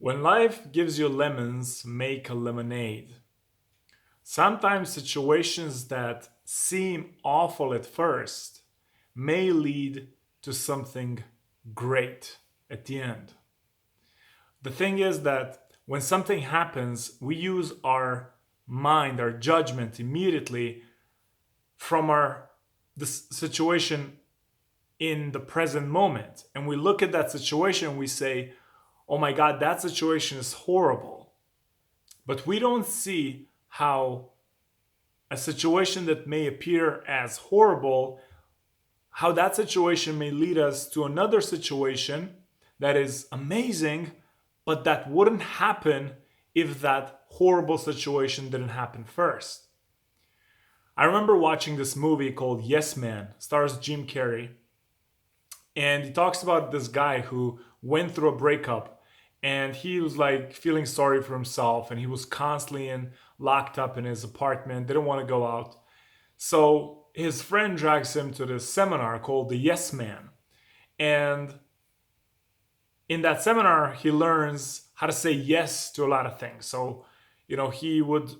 When life gives you lemons, make a lemonade. Sometimes situations that seem awful at first may lead to something great at the end. The thing is that when something happens, we use our mind, our judgment immediately from our this situation in the present moment. And we look at that situation and we say, oh my God, that situation is horrible. But we don't see how a situation that may appear as horrible, how that situation may lead us to another situation that is amazing, but that wouldn't happen if that horrible situation didn't happen first. I remember watching this movie called Yes Man, stars Jim Carrey, and he talks about this guy who went through a breakup and he was like feeling sorry for himself and he was constantly locked up in his apartment, didn't want to go out. So his friend drags him to this seminar called the Yes Man. And in that seminar, he learns how to say yes to a lot of things. So, he would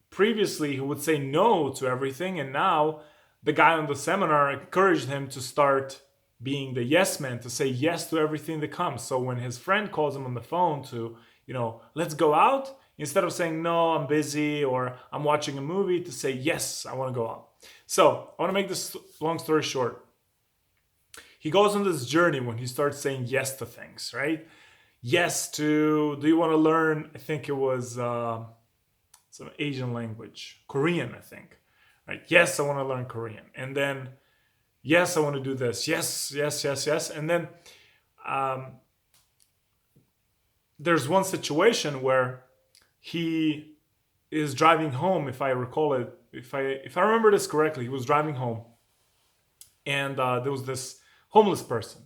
previously he would say no to everything, and now the guy on the seminar encouraged him to start being the yes man, to say yes to everything that comes. So when his friend calls him on the phone to, let's go out, instead of saying no, I'm busy or I'm watching a movie, to say yes, I want to go out. So I want to make this long story short. He goes on this journey when he starts saying yes to things, right? Yes to, do you want to learn? I think it was some Asian language, Korean, I think. Right? Yes, I want to learn Korean. And then, yes, I want to do this. Yes, yes, yes, yes. And then um, there's one situation where he is driving home, if I recall it, if I remember this correctly, he was driving home, and there was this homeless person,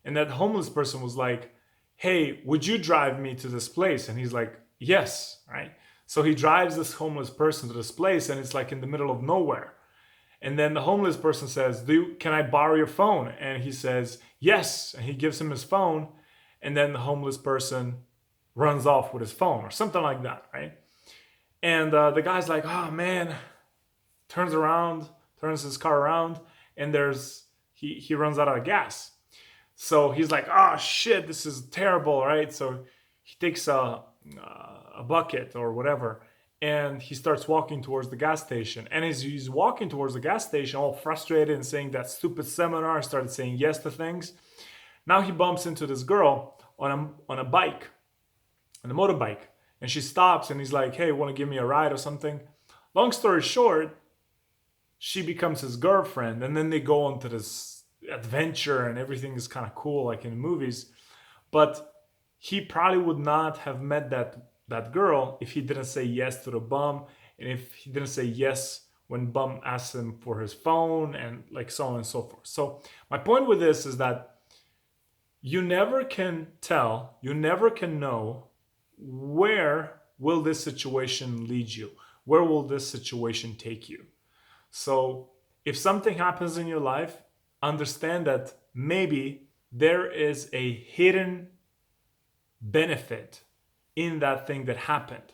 and that homeless person was like, "Hey, would you drive me to this place?" And he's like, "Yes," right? So he drives this homeless person to this place, and it's like in the middle of nowhere. And then the homeless person says, can I borrow your phone? And he says, yes. And he gives him his phone. And then the homeless person runs off with his phone or something like that, right? And the guy's like, oh man, turns around, turns his car around, and he runs out of gas. So he's like, oh shit, this is terrible, right? So he takes a bucket or whatever, and he starts walking towards the gas station. And as he's walking towards the gas station, all frustrated and saying that stupid seminar, started saying yes to things. Now he bumps into this girl on a bike, on a motorbike, and she stops and he's like, hey, want to give me a ride or something? Long story short, she becomes his girlfriend, and then they go on to this adventure and everything is kind of cool like in movies. But he probably would not have met that girl if he didn't say yes to the bum, and if he didn't say yes when bum asked him for his phone, and like so on and so forth. So my point with this is that you never can tell, you never can know where will this situation lead you, where will this situation take you. So if something happens in your life, understand that maybe there is a hidden benefit in that thing that happened.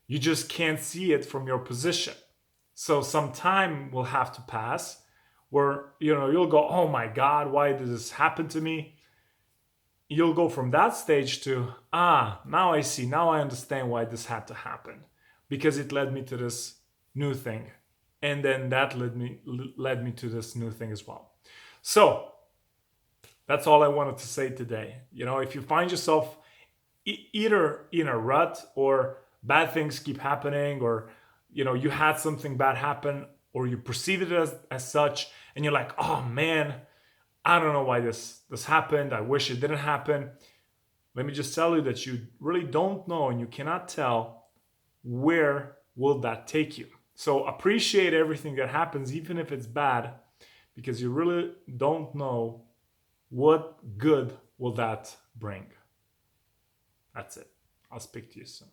You just can't see it from your position. So some time will have to pass where you'll go, oh my God, why did this happen to me? You'll go from that stage to, now I see, now I understand why this had to happen, because it led me to this new thing. And then that led me to this new thing as well. So that's all I wanted to say today. If you find yourself either in a rut, or bad things keep happening, or you had something bad happen, or you perceive it as such, and you're like, oh man, I don't know why this happened, I wish it didn't happen. Let me just tell you that you really don't know, and you cannot tell where will that take you. So appreciate everything that happens, even if it's bad, because you really don't know what good will that bring. That's it. I'll speak to you soon.